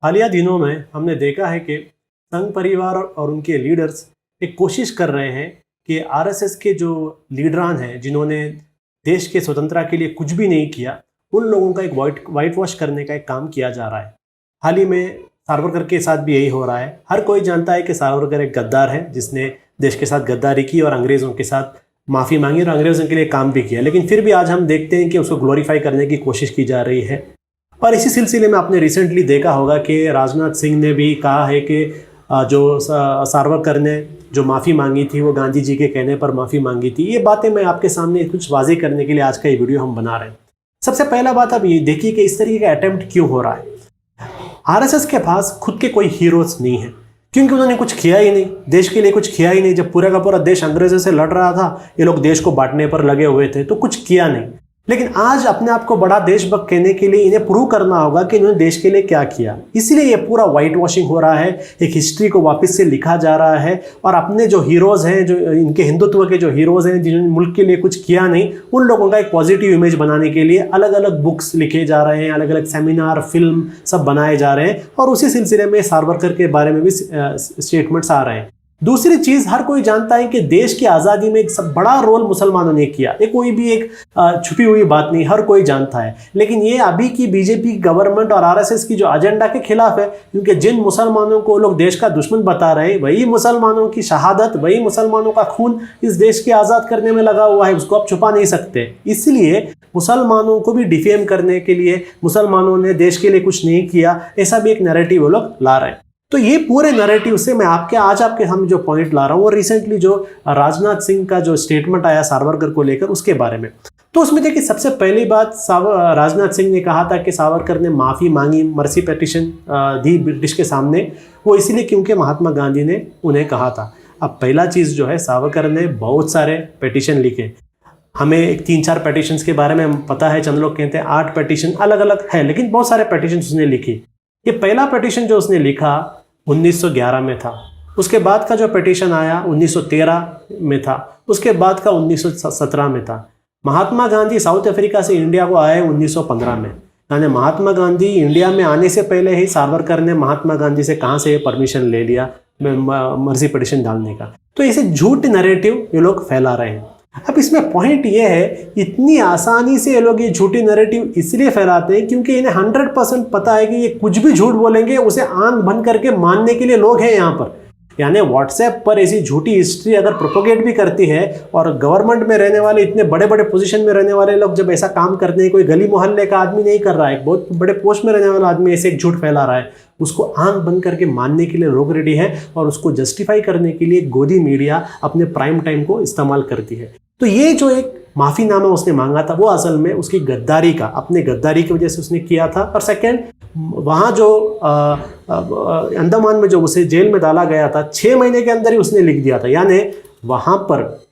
हालिया दिनों में हमने देखा है कि संघ परिवार और उनके लीडर्स एक कोशिश कर रहे हैं कि आरएसएस के जो लीडरान हैं जिन्होंने देश के स्वतंत्रता के लिए कुछ भी नहीं किया, उन लोगों का एक वाइट वॉश करने का एक काम किया जा रहा है। हाल ही में सावरकर के साथ भी यही हो रहा है। हर कोई जानता है कि सावरकर एक गद्दार है जिसने देश के साथ गद्दारी की और अंग्रेज़ों के साथ माफ़ी मांगी और अंग्रेज़ों के लिए काम भी किया, लेकिन फिर भी आज हम देखते हैं कि उसको ग्लोरीफाई करने की कोशिश की जा रही है। और इसी सिलसिले में आपने रिसेंटली देखा होगा कि राजनाथ सिंह ने भी कहा है कि जो सावरकर ने जो माफ़ी मांगी थी वो गांधी जी के कहने पर माफ़ी मांगी थी। ये बातें मैं आपके सामने कुछ वाज़ेह करने के लिए आज का ये वीडियो हम बना रहे हैं। सबसे पहला बात आप ये देखिए कि इस तरीके का अटेम्प्ट क्यों हो रहा है। आरएसएस के पास खुद के कोई हीरोज नहीं है क्योंकि उन्होंने कुछ किया ही नहीं, देश के लिए कुछ किया ही नहीं। जब पूरा का पूरा देश अंग्रेजों से लड़ रहा था, ये लोग देश को बांटने पर लगे हुए थे, तो कुछ किया नहीं। लेकिन आज अपने आप को बड़ा देशभक्त कहने के लिए इन्हें प्रूव करना होगा कि इन्होंने देश के लिए क्या किया। इसलिए ये पूरा वाइट वॉशिंग हो रहा है, एक हिस्ट्री को वापस से लिखा जा रहा है और अपने जो हीरोज़ हैं, जो इनके हिंदुत्व के जो हीरोज़ हैं जिन्होंने मुल्क के लिए कुछ किया नहीं, उन लोगों का एक पॉजिटिव इमेज बनाने के लिए अलग अलग बुक्स लिखे जा रहे हैं, अलग अलग सेमिनार, फिल्म सब बनाए जा रहे हैं और उसी सिलसिले में सावरकर के बारे में भी स्टेटमेंट्स आ रहे हैं। दूसरी चीज, हर कोई जानता है कि देश की आज़ादी में एक सब बड़ा रोल मुसलमानों ने किया। ये कोई भी एक छुपी हुई बात नहीं, हर कोई जानता है। लेकिन ये अभी की बीजेपी गवर्नमेंट और आरएसएस की जो एजेंडा के खिलाफ है, क्योंकि जिन मुसलमानों को लोग देश का दुश्मन बता रहे हैं, वही मुसलमानों की शहादत, वही मुसलमानों का खून इस देश के आज़ाद करने में लगा हुआ है, उसको आप छुपा नहीं सकते। इसलिए मुसलमानों को भी डिफेम करने के लिए, मुसलमानों ने देश के लिए कुछ नहीं किया, ऐसा भी एक नैरेटिव वो लोग ला रहे हैं। तो ये पूरे नैरेटिव से मैं आज आपके हम जो पॉइंट ला रहा हूँ वो रिसेंटली जो राजनाथ सिंह का जो स्टेटमेंट आया सावरकर को लेकर, उसके बारे में। तो उसमें देखिए, सबसे पहली बात, राजनाथ सिंह ने कहा था कि सावरकर ने माफ़ी मांगी, मर्सी पिटीशन दी ब्रिटिश के सामने, वो इसलिए क्योंकि महात्मा गांधी ने उन्हें कहा था। अब पहला चीज़ जो है, सावरकर ने बहुत सारे पिटीशन लिखे। हमें एक 3-4 पिटीशंस के बारे में पता है, चंद लोग कहते हैं 8 पिटीशन अलग अलग है, लेकिन बहुत सारे पिटीशन उसने लिखी। ये पहला पिटीशन जो उसने लिखा 1911 में था, उसके बाद का जो पिटीशन आया 1913 में था, उसके बाद का 1917 में था। महात्मा गांधी साउथ अफ्रीका से इंडिया को आए 1915 में, यानी महात्मा गांधी इंडिया में आने से पहले ही सावरकर ने महात्मा गांधी से कहाँ से परमिशन ले लिया मर्जी पिटीशन डालने का। तो ऐसे झूठ नैरेटिव ये लोग फैला रहे हैं। अब इसमें पॉइंट ये है, इतनी आसानी से ये लोग ये झूठी नैरेटिव इसलिए फैलाते हैं क्योंकि इन्हें 100% पता है कि ये कुछ भी झूठ बोलेंगे उसे आंख बंद करके मानने के लिए लोग हैं यहाँ पर। यानी व्हाट्सएप पर ऐसी झूठी हिस्ट्री अगर प्रोपोगेट भी करती है और गवर्नमेंट में रहने वाले, इतने बड़े बड़े पोजीशन में रहने वाले लोग जब ऐसा काम करते हैं, कोई गली मोहल्ले का आदमी नहीं कर रहा है, बहुत बड़े पोस्ट में रहने वाला आदमी ऐसे एक झूठ फैला रहा है, उसको आंख बंद करके मानने के लिए लोग रेडी है और उसको जस्टिफाई करने के लिए गोदी मीडिया अपने प्राइम टाइम को इस्तेमाल करती है। तो ये जो एक माफ़ीनामा उसने मांगा था, वो असल में उसकी गद्दारी का, अपने गद्दारी की वजह से उसने किया था। और सेकंड, वहाँ जो अंडमान में जो उसे जेल में डाला गया था, 6 महीने के अंदर ही उसने लिख दिया था। यानी वहाँ पर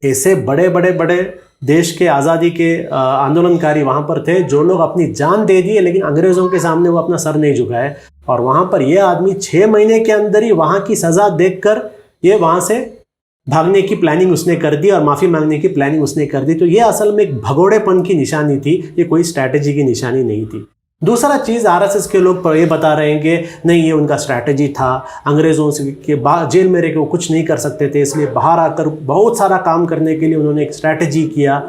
ऐसे बड़े बड़े बड़े देश के आज़ादी के आंदोलनकारी वहाँ पर थे जो लोग अपनी जान दे दिए, लेकिन अंग्रेज़ों के सामने वो अपना सर नहीं झुकाए। और वहाँ पर यह आदमी 6 महीने के अंदर ही वहाँ की सज़ा देखकर ये वहाँ से भागने की प्लानिंग उसने कर दी और माफ़ी मांगने की प्लानिंग उसने कर दी। तो ये असल में एक भगोड़ेपन की निशानी थी, ये कोई स्ट्रैटेजी की निशानी नहीं थी। दूसरा चीज़, आरएसएस के लोग ये बता रहे हैं कि नहीं, ये उनका स्ट्रैटेजी था, अंग्रेज़ों से के जेल में रह के वो कुछ नहीं कर सकते थे, इसलिए बाहर आकर बहुत सारा काम करने के लिए उन्होंने एक स्ट्रैटेजी किया।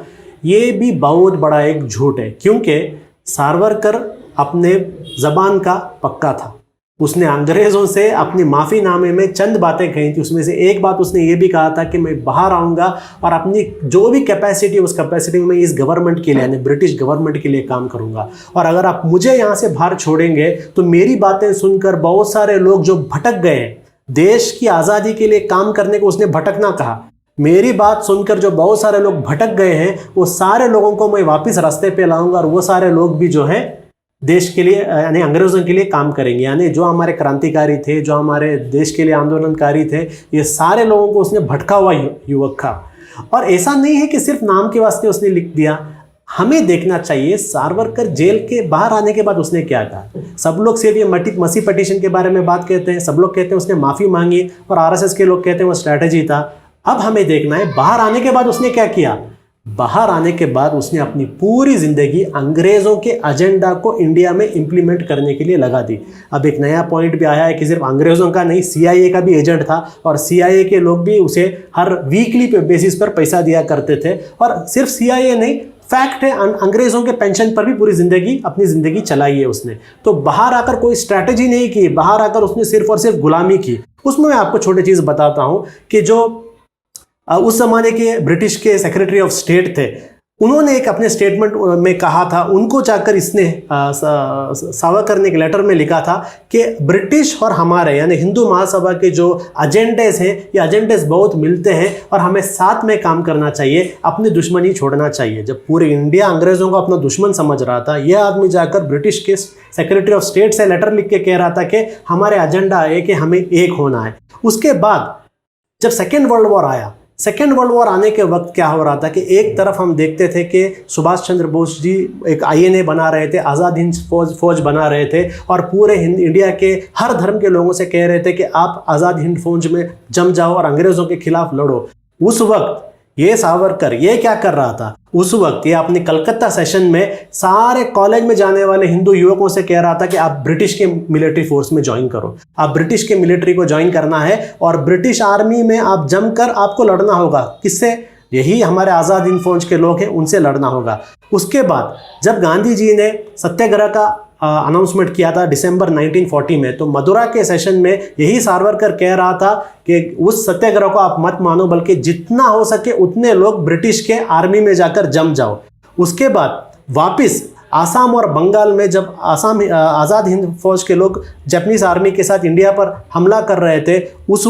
ये भी बहुत बड़ा एक झूठ है, क्योंकि सावरकर अपने ज़बान का पक्का था। उसने अंग्रेज़ों से अपनी माफ़ीनामे में चंद बातें कही थी, उसमें से एक बात उसने ये भी कहा था कि मैं बाहर आऊँगा और अपनी जो भी कैपेसिटी, उस कैपेसिटी में इस गवर्नमेंट के लिए, यानी ब्रिटिश गवर्नमेंट के लिए काम करूँगा। और अगर आप मुझे यहाँ से बाहर छोड़ेंगे तो मेरी बातें सुनकर बहुत सारे लोग जो भटक गए हैं, देश की आज़ादी के लिए काम करने को उसने भटकना कहा, मेरी बात सुनकर जो बहुत सारे लोग भटक गए हैं, वो सारे लोगों को मैं वापस रास्ते पे लाऊंगा और वो सारे लोग भी जो है देश के लिए, यानी अंग्रेज़ों के लिए काम करेंगे। यानी जो हमारे क्रांतिकारी थे, जो हमारे देश के लिए आंदोलनकारी थे, ये सारे लोगों को उसने भटका हुआ युवक था। और ऐसा नहीं है कि सिर्फ नाम के वास्ते उसने लिख दिया, हमें देखना चाहिए सावरकर जेल के बाहर आने के बाद उसने क्या कहा। सब लोग सिर्फ ये मसी पिटीशन के बारे में बात कहते हैं, सब लोग कहते हैं उसने माफ़ी मांगी और आरएसएस के लोग कहते हैं वो स्ट्रैटेजी था। अब हमें देखना है बाहर आने के बाद उसने क्या किया। बाहर आने के बाद उसने अपनी पूरी ज़िंदगी अंग्रेज़ों के एजेंडा को इंडिया में इम्प्लीमेंट करने के लिए लगा दी। अब एक नया पॉइंट भी आया है कि सिर्फ अंग्रेज़ों का नहीं, CIA का भी एजेंट था और CIA के लोग भी उसे हर वीकली बेसिस पर पैसा दिया करते थे। और सिर्फ CIA नहीं, फैक्ट है अंग्रेज़ों के पेंशन पर भी पूरी ज़िंदगी अपनी ज़िंदगी चलाई है उसने। तो बाहर आकर कोई स्ट्रैटेजी नहीं की, बाहर आकर उसने सिर्फ और सिर्फ गुलामी की। उसमें मैं आपको छोटी चीज़ बताता हूँ कि जो उस ज़माने के ब्रिटिश के सेक्रेटरी ऑफ स्टेट थे, उन्होंने एक अपने स्टेटमेंट में कहा था, उनको जाकर इसने सावरकर ने एक लेटर में लिखा था कि ब्रिटिश और हमारे यानी हिंदू महासभा के जो एजेंडेस हैं, ये एजेंडेस बहुत मिलते हैं और हमें साथ में काम करना चाहिए, अपनी दुश्मनी छोड़ना चाहिए। जब पूरे इंडिया अंग्रेज़ों को अपना दुश्मन समझ रहा था, यह आदमी जाकर ब्रिटिश के सेक्रेटरी ऑफ स्टेट से लेटर लिख के कह रहा था कि हमारे एजेंडा है कि हमें एक होना है। उसके बाद जब सेकेंड वर्ल्ड वॉर आया, सेकेंड वर्ल्ड वॉर आने के वक्त क्या हो रहा था कि एक तरफ हम देखते थे कि सुभाष चंद्र बोस जी एक INA बना रहे थे, आज़ाद हिंद फौज बना रहे थे और पूरे इंडिया के हर धर्म के लोगों से कह रहे थे कि आप आज़ाद हिंद फौज में जम जाओ और अंग्रेज़ों के खिलाफ लड़ो। उस वक्त ये सावरकर ये क्या कर रहा था, उस वक्त ये अपने कलकत्ता सेशन में सारे कॉलेज में जाने वाले हिंदू युवकों से कह रहा था कि आप ब्रिटिश के मिलिट्री फोर्स में ज्वाइन करो, आप ब्रिटिश के मिलिट्री को ज्वाइन करना है और ब्रिटिश आर्मी में आप जमकर आपको लड़ना होगा। किससे? यही हमारे आज़ाद हिंद फौज के लोग हैं, उनसे लड़ना होगा। उसके बाद जब गांधी जी ने सत्याग्रह का अनाउंसमेंट किया था दिसंबर 1940 में, तो मदुरा के सेशन में यही सावरकर कह रहा था कि उस सत्याग्रह को आप मत मानो, बल्कि जितना हो सके उतने लोग ब्रिटिश के आर्मी में जाकर जम जाओ। उसके बाद वापस आसाम और बंगाल में जब आज़ाद हिंद फौज के लोग जापानीज आर्मी के साथ इंडिया पर हमला कर रहे थे, उस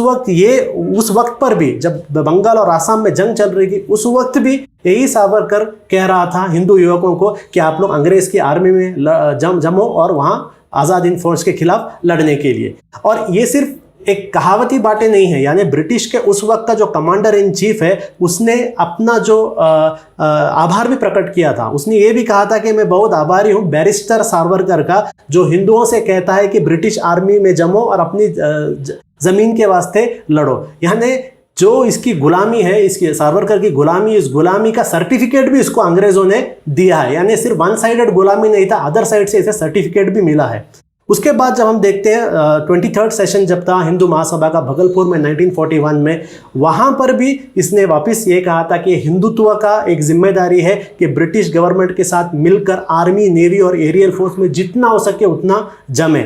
वक्त पर भी जब बंगाल और आसाम में जंग चल रही थी, उस वक्त भी यही सावरकर कह रहा था हिंदू युवकों को कि आप लोग अंग्रेज़ की आर्मी में जमो और वहाँ आज़ाद हिंद फौज के खिलाफ लड़ने के लिए। और ये सिर्फ एक कहावती बातें नहीं है, यानी ब्रिटिश के उस वक्त का जो कमांडर इन चीफ है, उसने अपना जो आभार भी प्रकट किया था। उसने ये भी कहा था कि मैं बहुत आभारी हूँ बैरिस्टर सावरकर का, जो हिंदुओं से कहता है कि ब्रिटिश आर्मी में जमो और अपनी ज़मीन के वास्ते लड़ो। यानी जो इसकी गुलामी है, इसकी सावरकर की गुलामी, इस गुलामी का सर्टिफिकेट भी इसको अंग्रेज़ों ने दिया है। यानी सिर्फ वन साइडेड गुलामी नहीं था, अदर साइड से इसे सर्टिफिकेट भी मिला है। उसके बाद जब हम देखते हैं 23rd सेशन जब था हिंदू महासभा का भगलपुर में 1941 में, वहाँ पर भी इसने वापस ये कहा था कि हिंदुत्व का एक जिम्मेदारी है कि ब्रिटिश गवर्नमेंट के साथ मिलकर आर्मी, नेवी और एरियल फोर्स में जितना हो सके उतना जमे।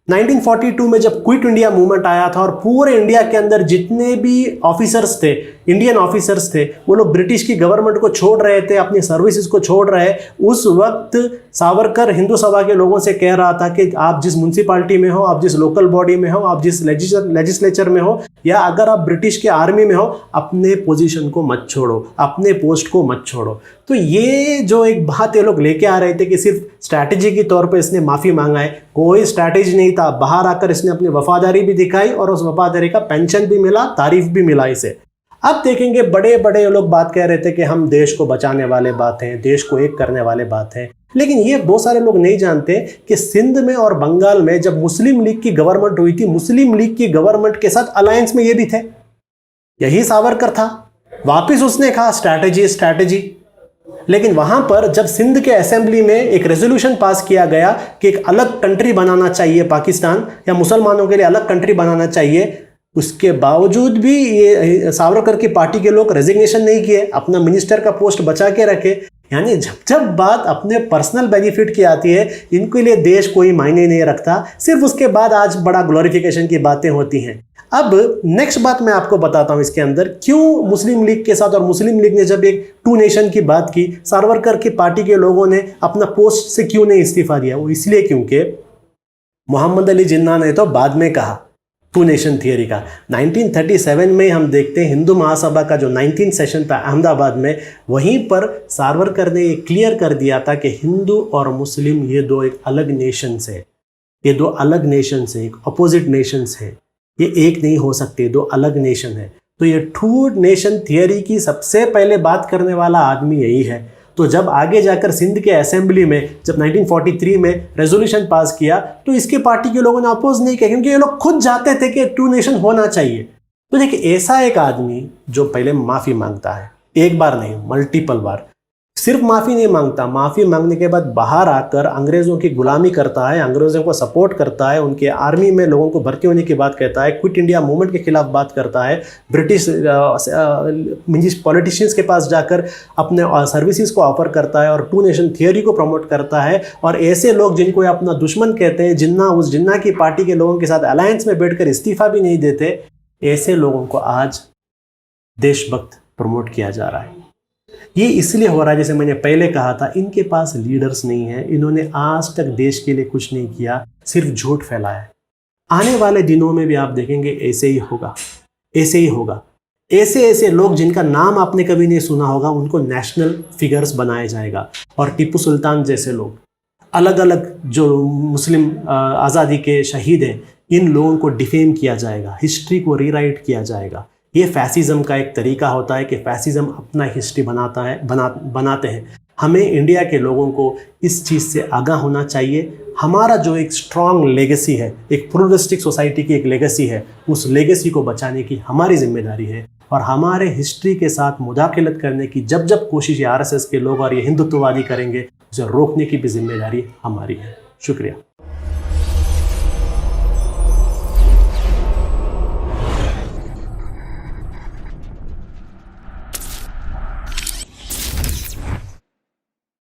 1942 में जब क्विट इंडिया मूवमेंट आया था और पूरे इंडिया के अंदर जितने भी ऑफिसर्स थे, इंडियन ऑफिसर्स थे, वो लोग ब्रिटिश की गवर्नमेंट को छोड़ रहे थे, अपनी सर्विसेज को छोड़ रहे। उस वक्त सावरकर हिंदू सभा के लोगों से कह रहा था कि आप जिस म्यूनसिपालिटी में हो, आप जिस लोकल बॉडी में हो, आप जिस लेजिस्लेचर में हो, या अगर आप ब्रिटिश के आर्मी में हो, अपने पोजीशन को मत छोड़ो, अपने पोस्ट को मत छोड़ो। तो ये जो एक बात ये लोग लेके आ रहे थे कि सिर्फ स्ट्रैटेजी के तौर पे इसने माफ़ी मांगा है, कोई स्ट्रैटेजी नहीं था। बाहर आकर इसने अपनी वफादारी भी दिखाई और उस वफादारी का पेंशन भी मिला, तारीफ भी मिला इसे। अब देखेंगे बड़े बड़े लोग बात कह रहे थे कि हम देश को बचाने वाले बात हैं, देश को एक करने वाले बात है, लेकिन ये बहुत सारे लोग नहीं जानते कि सिंध में और बंगाल में जब मुस्लिम लीग की गवर्नमेंट हुई थी, मुस्लिम लीग की गवर्नमेंट के साथ अलायंस में ये भी थे, यही सावरकर था। वापिस उसने कहा स्ट्रैटेजी। लेकिन वहां पर जब सिंध के असेंबली में एक रेजोल्यूशन पास किया गया कि एक अलग कंट्री बनाना चाहिए, पाकिस्तान या मुसलमानों के लिए अलग कंट्री बनाना चाहिए, उसके बावजूद भी ये सावरकर की पार्टी के लोग रेजिग्नेशन नहीं किए, अपना मिनिस्टर का पोस्ट बचा के रखे। यानी जब बात अपने पर्सनल बेनिफिट की आती है, इनके लिए देश कोई मायने नहीं रखता, सिर्फ उसके बाद आज बड़ा ग्लोरिफिकेशन की बातें होती हैं। अब नेक्स्ट बात मैं आपको बताता हूं इसके अंदर क्यों मुस्लिम लीग के साथ, और मुस्लिम लीग ने जब एक 2 नेशन की बात की, सावरकर की पार्टी के लोगों ने अपना पोस्ट से क्यों नहीं इस्तीफा दिया। वो इसलिए क्योंकि मोहम्मद अली जिन्ना ने तो बाद में कहा 2 नेशन थियरी का। 1937 में हम देखते हैं हिंदू महासभा का जो 19th सेशन था अहमदाबाद में, वहीं पर सावरकर ने ये क्लियर कर दिया था कि हिंदू और मुस्लिम ये दो एक अलग नेशंस है, ये दो अलग नेशंस है, एक अपोजिट नेशंस है, ये एक नहीं हो सकते, दो अलग नेशन है। तो ये 2 नेशन थियरी की सबसे पहले बात करने वाला आदमी यही है। तो जब आगे जाकर सिंध के असेंबली में जब 1943 में रेजोल्यूशन पास किया, तो इसके पार्टी के लोगों ने अपोज नहीं किया, क्योंकि ये लोग खुद चाहते थे कि 2 नेशन होना चाहिए। तो देखिए, ऐसा एक आदमी जो पहले माफ़ी मांगता है, एक बार नहीं, मल्टीपल बार। सिर्फ माफ़ी नहीं मांगता, माफ़ी मांगने के बाद बाहर आकर अंग्रेज़ों की गुलामी करता है, अंग्रेज़ों को सपोर्ट करता है, उनके आर्मी में लोगों को भर्ती होने की बात कहता है, क्विट इंडिया मूवमेंट के खिलाफ बात करता है, ब्रिटिश पॉलिटिशियंस के पास जाकर अपने सर्विसेज को ऑफर करता है और 2 नेशन थियोरी को प्रमोट करता है। और ऐसे लोग जिनको अपना दुश्मन कहते हैं, जिन्ना उस जिन्ना की पार्टी के लोगों के साथ अलायंस में बैठकर इस्तीफा भी नहीं देते, ऐसे लोगों को आज देशभक्त प्रमोट किया जा रहा है। ये इसलिए हो रहा है, जैसे मैंने पहले कहा था, इनके पास लीडर्स नहीं है, इन्होंने आज तक देश के लिए कुछ नहीं किया, सिर्फ झूठ फैलाया है। आने वाले दिनों में भी आप देखेंगे ऐसे ही होगा, ऐसे ही होगा। ऐसे ऐसे लोग जिनका नाम आपने कभी नहीं सुना होगा, उनको नेशनल फिगर्स बनाया जाएगा। और टीपू सुल्तान जैसे लोग, अलग अलग जो मुस्लिम आज़ादी के शहीद हैं, इन लोगों को डिफेम किया जाएगा, हिस्ट्री को रीराइट किया जाएगा। ये फैसिज्म का एक तरीका होता है कि फैसिज्म अपना हिस्ट्री बनाते हैं। हमें इंडिया के लोगों को इस चीज़ से आगाह होना चाहिए। हमारा जो एक स्ट्रॉन्ग लेगेसी है, एक प्लूरलिस्टिक सोसाइटी की एक लेगेसी है, उस लेगेसी को बचाने की हमारी जिम्मेदारी है। और हमारे हिस्ट्री के साथ मुदाखलत करने की जब जब कोशिश आरएसएस के लोग और ये हिंदुत्ववादी करेंगे, उसे रोकने की भी जिम्मेदारी हमारी है। शुक्रिया।